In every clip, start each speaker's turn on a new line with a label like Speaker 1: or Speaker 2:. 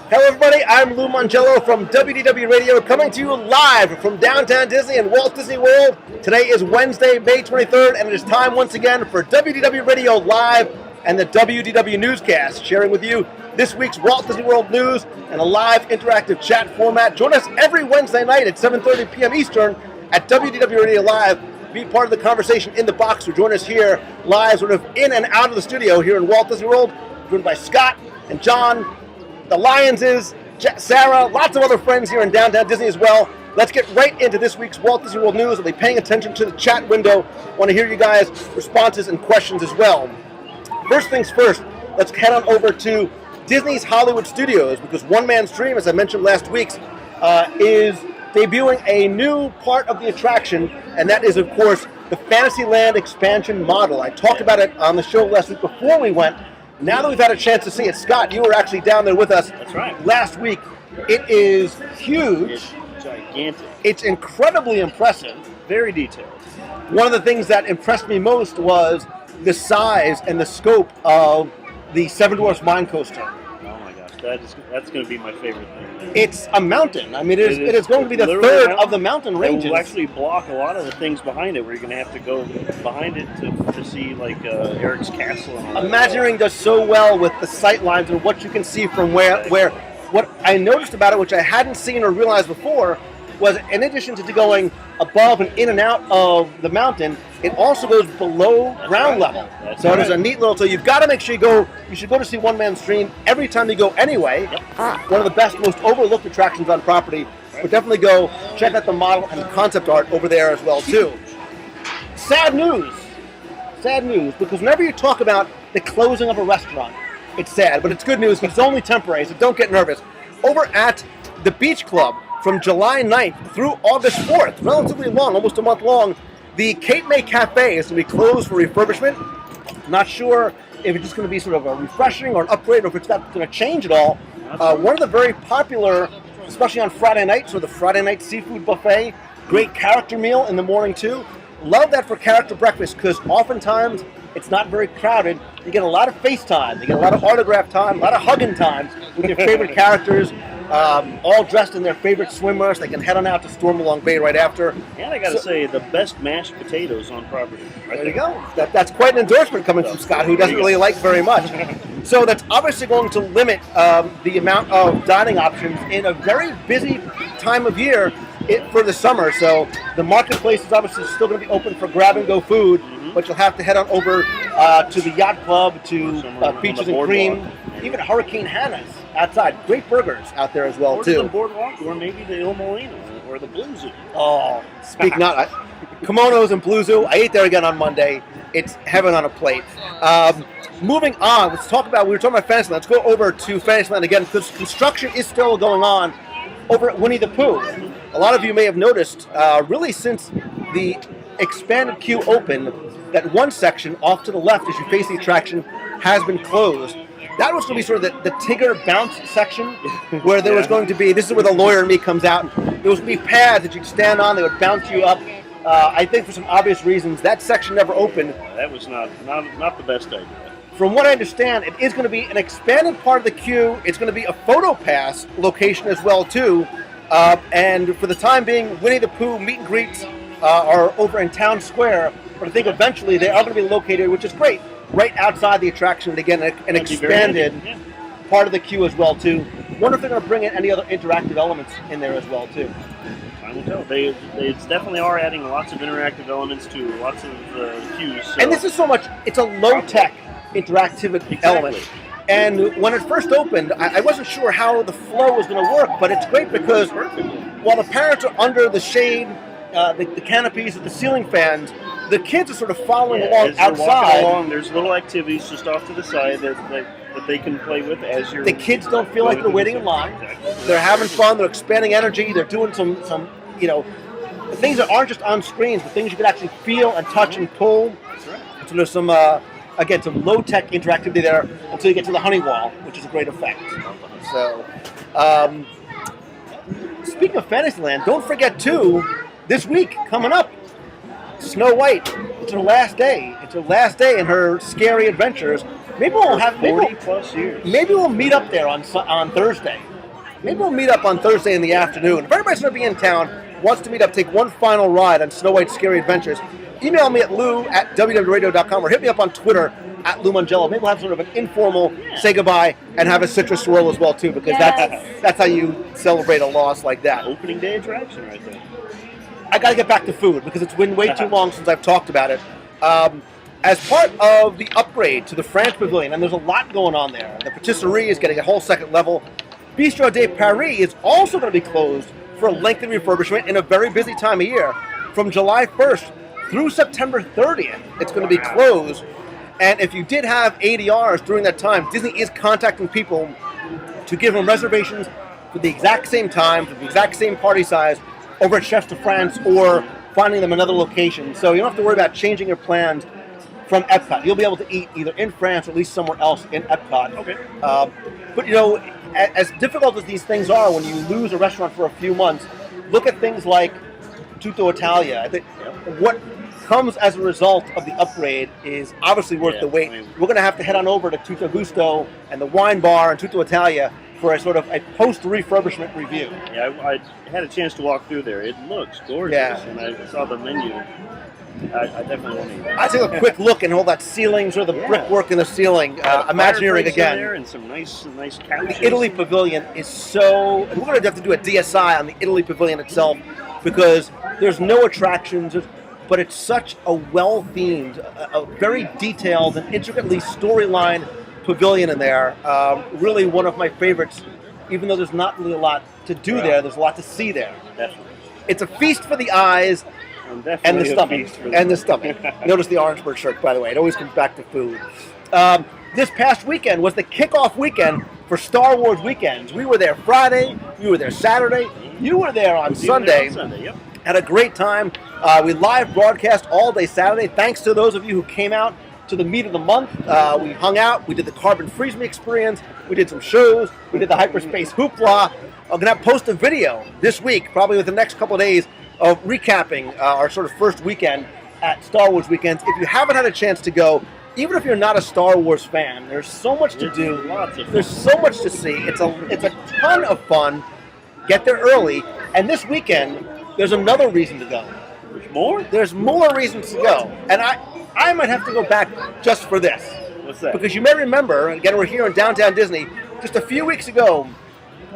Speaker 1: Hello everybody, I'm Lou Mongello from WDW Radio, coming to you live from downtown Disney and Walt Disney World. Today is Wednesday, May 23rd, and it is time once again for WDW Radio Live and the WDW NewsCast, sharing with you this week's Walt Disney World news and a live interactive chat format. Join us every Wednesday night at 7:30 p.m. Eastern at WDW Radio Live. Be part of the conversation in the box, or join us here live, sort of in and out of the studio here in Walt Disney World, joined by Scott and John, the Lions, Sarah, lots of other friends here in downtown Disney as well. Let's get right into this week's Walt Disney World news. I'll be paying attention to the chat window. Want to hear you guys' responses and questions as well. First things first, let's head on over to Disney's Hollywood Studios, because One Man's Dream, as I mentioned last week, is debuting a new part of the attraction, and that is, of course, the Fantasyland expansion model. I talked about it on the show last week before we went. Now that we've had a chance to see it, Scott, you were actually down there with us.
Speaker 2: That's right.
Speaker 1: Last week. It is huge.
Speaker 2: It's gigantic.
Speaker 1: It's incredibly impressive.
Speaker 2: Very detailed.
Speaker 1: One of the things that impressed me most was the size and the scope of the Seven Dwarfs Mine Coaster.
Speaker 2: Oh my gosh, that's going to be my favorite thing.
Speaker 1: It's a mountain. I mean, it is going to be the third of the mountain ranges.
Speaker 2: It will actually block a lot of the things behind it, where you're going to have to go behind it to see, like, Eric's castle and all that.
Speaker 1: Imagineering does so well with the sight lines and what you can see from where. What I noticed about it, which I hadn't seen or realized before, was in addition to going above and in and out of the mountain, it also goes below ground level. So it is a neat little. So you've got to make sure you should go to see One Man's Dream every time you go anyway. Yep. One of the best, most overlooked attractions on property. But definitely go check out the model and the concept art over there as well too. Sad news, because whenever you talk about the closing of a restaurant, it's sad, but it's good news because it's only temporary, so don't get nervous. Over at the Beach Club, from July 9th through August 4th, relatively long, almost a month long, the Cape May Cafe is going to be closed for refurbishment. Not sure if it's just going to be sort of a refreshing or an upgrade, or if it's not going to change at all. One of the very popular, especially on Friday night, so the Friday night seafood buffet, great character meal in the morning too. Love that for character breakfast, because oftentimes it's not very crowded. You get a lot of face time, you get a lot of autograph time, a lot of hugging time with your favorite characters. All dressed in their favorite swimwears. They can head on out to Stormalong Bay right after.
Speaker 2: And I got to say, the best mashed potatoes on property.
Speaker 1: Right there you go. That's quite an endorsement coming from Scott, who doesn't really like very much. So that's obviously going to limit the amount of dining options in a very busy time of year for the summer. So the marketplace is obviously still going to be open for grab-and-go food, but you'll have to head on over to the Yacht Club, to Beaches and Cream, even Hurricane Hannah's outside. Great burgers out there as well, too.
Speaker 2: Or the Boardwalk, or maybe the Il Molino, or the Blue Zoo.
Speaker 1: Oh, speak not. Kimonos and Blue Zoo. I ate there again on Monday. It's heaven on a plate. Moving on, we were talking about Fantasyland. Let's go over to Fantasyland again, because construction is still going on over at Winnie the Pooh. A lot of you may have noticed, really since the expanded queue opened, that one section off to the left as you face the attraction has been closed. That was going to be sort of the Tigger bounce section, where there was going to be, this is where the lawyer in me comes out, there was going to be pads that you'd stand on, they would bounce you up. I think for some obvious reasons, that section never opened.
Speaker 2: That was not the best idea.
Speaker 1: From what I understand, it is going to be an expanded part of the queue. It's going to be a photo pass location as well, too. And for the time being, Winnie the Pooh meet and greets are over in Town Square, but I think eventually they are going to be located, which is great, right outside the attraction, and again, an expanded part of the queue as well, too. Wonder if they're going to bring in any other interactive elements in there as well, too.
Speaker 2: Time will tell. They definitely are adding lots of interactive elements to lots of queues. So.
Speaker 1: And this is so much, it's a low-tech interactivity element. And when it first opened, I wasn't sure how the flow was going to work, but it's great because while the parents are under the shade, the canopies with the ceiling fans, the kids are sort of following along outside.
Speaker 2: There's little activities just off to the side that they can play with as you're.
Speaker 1: The kids don't feel like they're waiting in line. Exactly. They're having fun. They're expanding energy. They're doing some things that aren't just on screens, but things you can actually feel and touch and pull.
Speaker 2: That's right.
Speaker 1: So there's some some low-tech interactivity there until you get to the honey wall, which is a great effect. So, speaking of Fantasyland, don't forget too, this week coming up, Snow White. It's her last day. It's her last day in her scary adventures. Maybe we'll have
Speaker 2: 40 plus years.
Speaker 1: Maybe we'll meet up there on Thursday. maybe we'll meet up on Thursday in the afternoon. If anybody's going to be in town, wants to meet up, take one final ride on Snow White's Scary Adventures, email me at lou@wwradio.com or hit me up on Twitter at Lou Mongello. Maybe we'll have sort of an informal say goodbye and have a citrus swirl as well, too, because that's how you celebrate a loss like that.
Speaker 2: Opening day attraction right there.
Speaker 1: I got to get back to food because it's been way too long since I've talked about it. As part of the upgrade to the French Pavilion, and there's a lot going on there, the patisserie is getting a whole second level. Bistro de Paris is also going to be closed for a lengthy refurbishment in a very busy time of year. From July 1st through September 30th, it's going to be closed. And if you did have ADRs during that time, Disney is contacting people to give them reservations for the exact same time, for the exact same party size, over at Chefs de France or finding them another location. So you don't have to worry about changing your plans from Epcot. You'll be able to eat either in France or at least somewhere else in Epcot.
Speaker 2: Okay.
Speaker 1: But, you know, as difficult as these things are when you lose a restaurant for a few months, look at things like Tutto Italia. I think what comes as a result of the upgrade is obviously worth the wait. We're going to have to head on over to Tutto Gusto and the wine bar and Tutto Italia for a sort of a post-refurbishment review.
Speaker 2: Yeah, I had a chance to walk through there. It looks gorgeous, and I saw the menu. I definitely want to eat.
Speaker 1: I took a quick look and all that ceiling, sort of the brickwork in the ceiling, Imagineering again.
Speaker 2: There and some nice couches.
Speaker 1: The Italy Pavilion is so, and we're going to have to do a DSI on the Italy Pavilion itself because there's no attractions, but it's such a well-themed, a very detailed and intricately storyline pavilion in there. Really one of my favorites, even though there's not really a lot to do there, there's a lot to see there.
Speaker 2: Definitely.
Speaker 1: It's a feast for the eyes and the stomach. Notice the Orangeburg shirt, by the way. It always comes back to food. This past weekend was the kickoff weekend for Star Wars weekends. We were there Friday, we were there Saturday, you were there on Sunday. Had a great time. We live broadcast all day Saturday. Thanks to those of you who came out to the meet of the month. We hung out. We did the Carbon Freeze Me experience. We did some shows. We did the Hyperspace Hoopla. I'm going to post a video this week, probably within the next couple of days, of recapping our sort of first weekend at Star Wars Weekends. If you haven't had a chance to go, even if you're not a Star Wars fan, there's so much to do. There's so much to see. It's a ton of fun. Get there early. And this weekend, there's another reason to go.
Speaker 2: There's more?
Speaker 1: There's more reasons to go. And I might have to go back just for this.
Speaker 2: What's that?
Speaker 1: Because you may remember, again, we're here in downtown Disney, just a few weeks ago,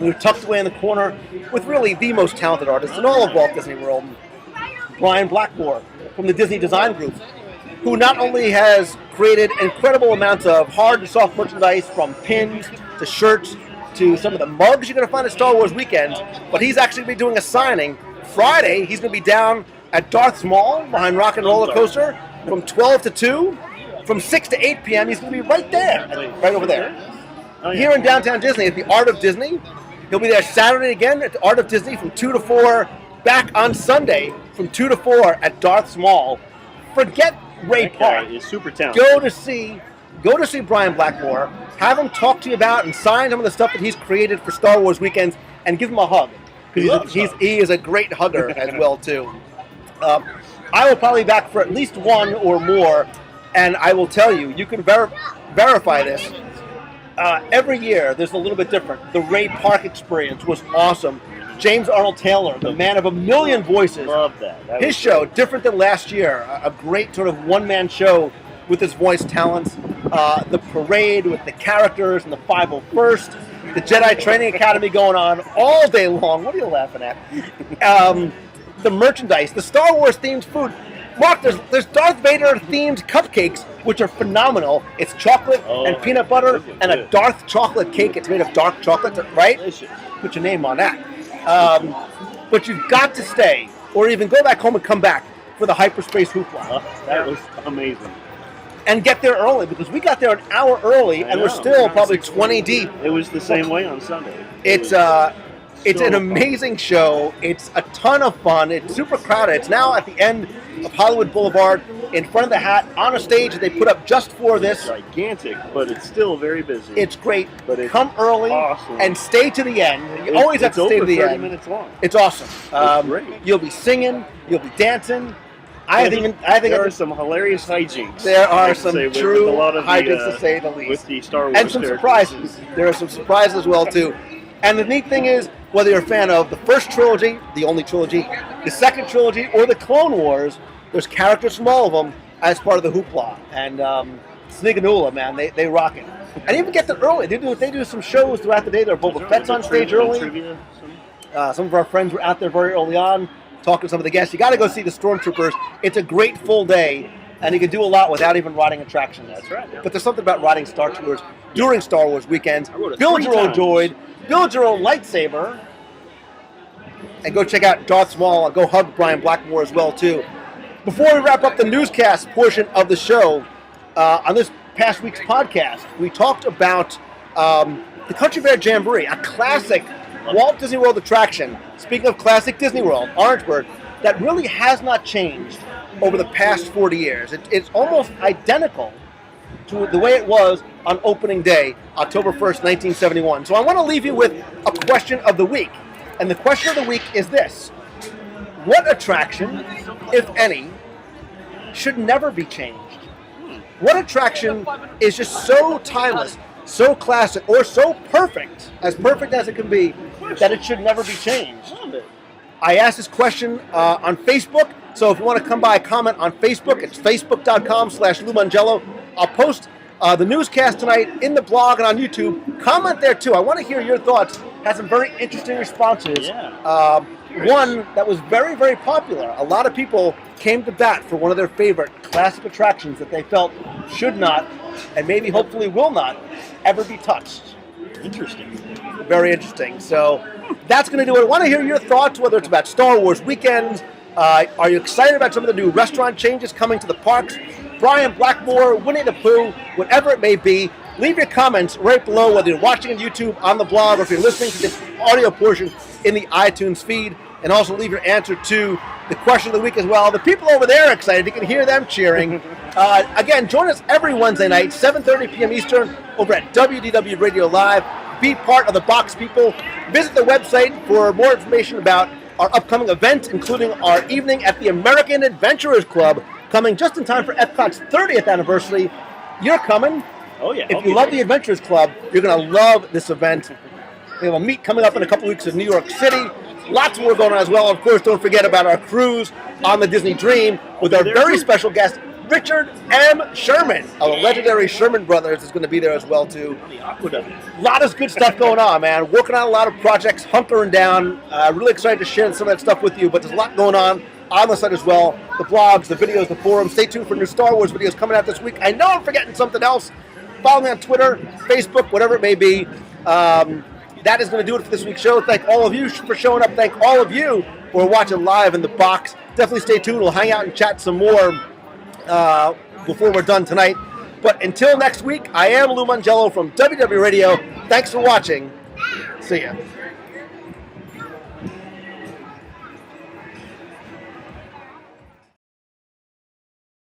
Speaker 1: we were tucked away in the corner with really the most talented artist in all of Walt Disney World, Brian Blackmore from the Disney Design Group, who not only has created incredible amounts of hard and soft merchandise, from pins to shirts to some of the mugs you're going to find at Star Wars Weekends, but he's actually going to be doing a signing. Friday, he's going to be down at Darth's Mall behind Rock and Roller Coaster from 12 to 2. From 6 to 8 p.m., he's going to be right there, right over there. Here in downtown Disney at the Art of Disney. He'll be there Saturday again at the Art of Disney from 2 to 4. Back on Sunday from 2 to 4 at Darth's Mall. Forget Ray Park.
Speaker 2: He's super talented.
Speaker 1: Go to see Brian Blackmore. Have him talk to you about and sign some of the stuff that he's created for Star Wars Weekends, and give him a hug. Because he is a great hugger as well too. I will probably be back for at least one or more, and I will tell you, you can verify this. Every year, there's a little bit different. The Ray Park experience was awesome. James Arnold Taylor, the man of a million voices.
Speaker 2: Love that.
Speaker 1: His show, different than last year. A great sort of one-man show with his voice talents. The parade with the characters and the 501st. The Jedi Training Academy going on all day long. What are you laughing at? The merchandise, the Star Wars themed food. Mark, there's Darth Vader themed cupcakes, which are phenomenal. It's chocolate and peanut butter and a Darth chocolate cake. It's made of dark chocolate, right?
Speaker 2: Delicious.
Speaker 1: Put your name on that. But you've got to stay, or even go back home and come back for the Hyperspace Hoopla.
Speaker 2: That was amazing.
Speaker 1: And get there early, because we got there an hour early, and we're still probably 20 deep.
Speaker 2: It was the same way on Sunday.
Speaker 1: It's an amazing show. It's a ton of fun. It's super crowded. It's now at the end of Hollywood Boulevard, in front of the Hat, on a stage that they put up just for this.
Speaker 2: It's gigantic, but it's still very busy.
Speaker 1: It's great.
Speaker 2: But it's
Speaker 1: come early and stay to the end. You always have to stay to the end.
Speaker 2: 30 minutes long.
Speaker 1: It's awesome.
Speaker 2: It's great.
Speaker 1: You'll be singing. You'll be dancing. I think
Speaker 2: there are some hilarious hijinks.
Speaker 1: There are some true hijinks, to say the least.
Speaker 2: With the Star Wars
Speaker 1: and some surprises. There are some surprises as well, too. And the neat thing is, whether you're a fan of the first trilogy, the only trilogy, the second trilogy, or the Clone Wars, there's characters from all of them as part of the hoopla. And Sneakanoola, man, they rock it. And even get there early. They do some shows throughout the day. There are Boba Fett's on stage early. Some of our friends were out there very early on, talking to some of the guests. You got to go see the Stormtroopers. It's a great full day, and you can do a lot without even riding attractions.
Speaker 2: That's right. Yeah.
Speaker 1: But there's something about riding Star Tours during Star Wars weekends. Build your own
Speaker 2: times.
Speaker 1: droid, build your own lightsaber, and go check out Darth Maul and go hug Brian Blackmore as well, too. Before we wrap up the newscast portion of the show, on this past week's podcast, we talked about the Country Bear Jamboree, a classic Walt Disney World attraction. Speaking of classic Disney World, Orangeburg, that really has not changed over the past 40 years. It's almost identical to the way it was on opening day, October 1st, 1971. So I want to leave you with a question of the week. And the question of the week is this. What attraction, if any, should never be changed? What attraction is just so timeless, so classic, or so perfect as it can be, that it should never be changed? I asked this question on Facebook, so if you want to come by a comment on Facebook, it's facebook.com/Lou Mongello. I'll post the newscast tonight in the blog and on YouTube. Comment there too. I want to hear your thoughts. Had some very interesting responses.
Speaker 2: Yeah.
Speaker 1: One that was very, very popular. A lot of people came to bat for one of their favorite classic attractions that they felt should not, and maybe hopefully will not, ever be touched.
Speaker 2: Interesting.
Speaker 1: Very interesting. So that's going to do it. I want to hear your thoughts, whether it's about Star Wars weekends. Are you excited about some of the new restaurant changes coming to the parks? Brian Blackmore, Winnie the Pooh, whatever it may be. Leave your comments right below, whether you're watching on YouTube, on the blog, or if you're listening to this audio portion in the iTunes feed. And also leave your answer to the question of the week as well. The people over there are excited. You can hear them cheering. Again, join us every Wednesday night, 7:30 p.m. Eastern, over at WDW Radio Live. Be part of the Box people. Visit the website for more information about our upcoming events, including our evening at the American Adventurers Club, coming just in time for Epcot's 30th anniversary. You're coming.
Speaker 2: Oh, yeah.
Speaker 1: If you love the Adventurers Club, you're going to love this event. We have a meet coming up in a couple weeks in New York City. Lots more going on as well. Of course, don't forget about our cruise on the Disney Dream with our very special guest, Richard M. Sherman of the legendary Sherman Brothers is going to be there as well, too. A lot of good stuff going on, man. Working on a lot of projects, hunkering down. Really excited to share some of that stuff with you, but there's a lot going on the site as well. The blogs, the videos, the forums. Stay tuned for new Star Wars videos coming out this week. I know I'm forgetting something else. Follow me on Twitter, Facebook, whatever it may be. That is going to do it for this week's show. Thank all of you for showing up. Thank all of you for watching live in the box. Definitely stay tuned. We'll hang out and chat some more before we're done tonight. But until next week, I am Lou Mongello from WDW Radio. Thanks for watching. See ya.